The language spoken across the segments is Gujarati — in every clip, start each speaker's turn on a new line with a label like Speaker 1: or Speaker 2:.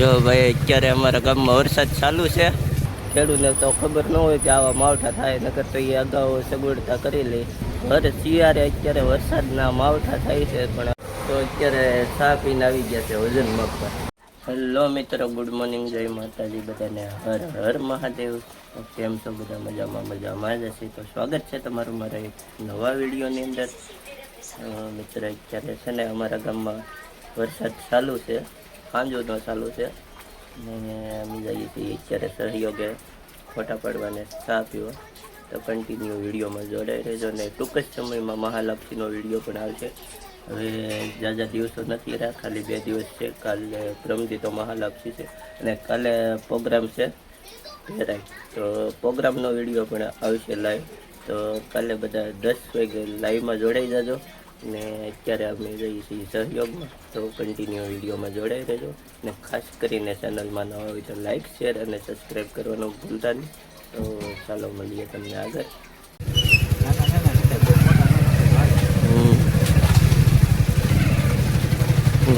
Speaker 1: જો ભાઈ અત્યારે અમારા ગામમાં વરસાદ ચાલુ છે. ખેડૂતને તો ખબર ન હોય કે આવા માવઠા થાય, નકર તો એ અગાઉ સગવડતા કરી લે. ભર શિયાળે અત્યારે વરસાદના માવઠા થાય છે, પણ તો અત્યારે ચા પીને આવી ગયા છે વજન માપવા. હેલો મિત્રો, ગુડ મોર્નિંગ, જય માતાજી બધાને, હર હર મહાદેવ. કેમ છો બધા? મજામાં જ હશે. તો સ્વાગત છે તમારું મારા એક નવા વિડીયોની અંદર. મિત્ર અત્યારે છે ને અમારા ગામમાં વરસાદ ચાલુ છે, સાંજોનો ચાલુ છે ને અમે જઈએ છીએ અત્યારે સહયોગે ફોટા પાડવાને ચા પીવા. તો કન્ટિન્યુ વિડીયોમાં જોડાઈ રહેજો ને ટૂંક જ સમયમાં મહાલક્ષ્મીનો વિડીયો પણ આવશે. હવે ઝાઝા દિવસો નથી રહ્યા, ખાલી 2 દિવસ છે. કાલે પ્રમદી તો મહાલક્ષ્મી છે અને કાલે પ્રોગ્રામ છે ભેરાઈ, તો પ્રોગ્રામનો વિડીયો પણ આવશે લાઈવ. તો કાલે બધા 10 વાગે લાઈવમાં જોડાઈ જજો. ને અત્યારે અમે જઈએ છીએ સહયોગમાં, તો કન્ટિન્યુ વિડીયોમાં જોડાઈ રહેજો. ને ખાસ કરીને ચેનલમાં ન હોય તો લાઈક, શેર અને સબસ્ક્રાઈબ કરવાનું ભૂલતા નહીં. તો ચાલો મળીએ તમને આગળ.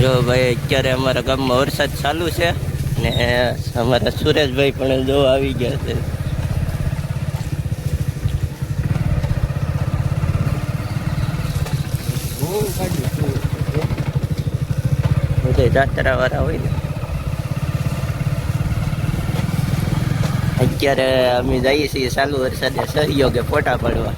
Speaker 1: જો ભાઈ અત્યારે અમારા ગામમાં વરસાદ ચાલુ છે ને અમારા સુરેશભાઈ પણ જો આવી ગયા છે. બધે જાત્રા વાળા હોય ને. અત્યારે અમે જઈએ છીએ ચાલુ વરસાદે સહયોગે ફોટા પાડવા.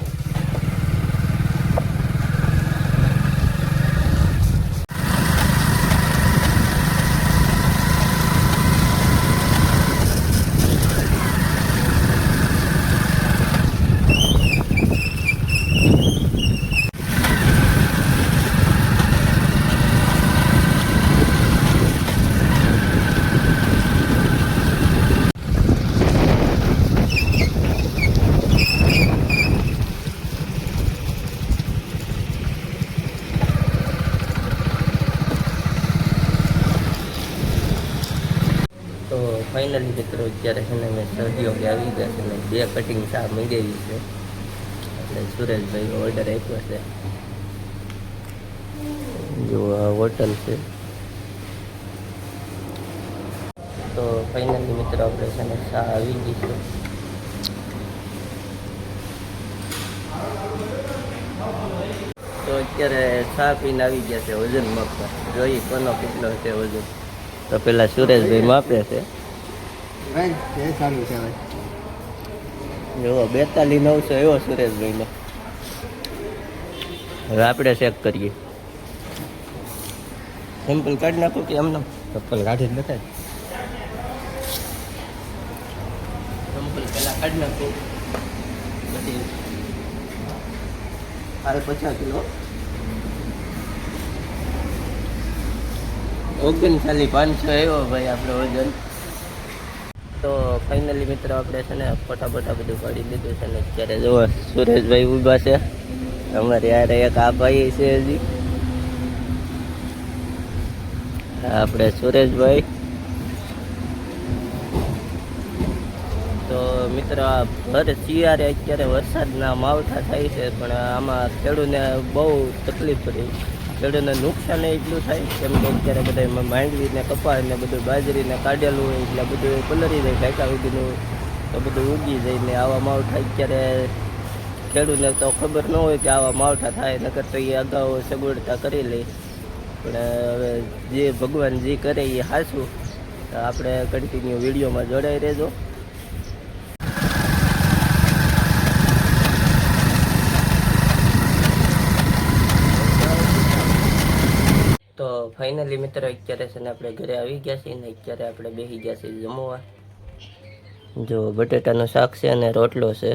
Speaker 1: તો ફાઇનલી મિત્રો અત્યારે છે ને મેં સહયોગે આવી ગયા છે ને 2 કટિંગ ચા મંગાવી છે. એટલે સુરેશભાઈ ઓર્ડર આપ્યો છે. જો આ હોટલ છે. તો ફાઇનલી મિત્રો આપણે છે ને ચા આવી ગઈ છે. તો અત્યારે ચા પીને આવી ગયા છે વજન માપવા. જોઈએ કોનો કેટલો છે વજન. તો પેલા સુરેશભાઈ માપે છે. જો 42,900 એવો સુરેશભાઈનો. હવે આપણે ચેક કરીએ. સિમ્પલ કાઢી નાખો કે એમને સિમ્પલ કાઢી જ નખાય. સિમ્પલ પહેલાં કાઢી નાખો, પછી 50 કિલો 39,500 આવ્યો ભાઈ આપણો વજન. તો ફાઇનલી મિત્રો આપણે છે ને ફટાફટ બધું પાડી લીધું છે ને અત્યારે જો સુરેશભાઈ ઊભા છે. અમારે યાર એક આ ભાઈ છે હજી, આપણે સુરેશભાઈ. તો મિત્રો આ ભર શિયાળે અત્યારે વરસાદના માવઠા થાય છે, પણ આમાં ખેડૂતને બહુ તકલીફ પડી. ખેડૂતને નુકસાન એટલું થાય કેમ કે અત્યારે બધા માંડવી ને કપાસ ને બધું બાજરીને કાઢેલું હોય એટલે બધું પલળી જાય, ઢાંકા ઉગીનું તો બધું ઉગી જાય. ને આવા માવઠા અત્યારે ખેડૂતને તો ખબર ન હોય કે આવા માવઠા થાય, નકર તો એ અગાઉ સગવડતા કરી લે. પણ હવે જે ભગવાન જે કરે એ સાચું. આપણે કન્ટિન્યુ વિડીયોમાં જોડાઈ રહેજો. તો ફાઇનલી મિત્રો અત્યારે છે ને આપણે ઘરે આવી ગયા છીએ ને અત્યારે આપણે બેસી ગયા છીએ જમવા. જો બટેટાનું શાક છે અને રોટલો છે.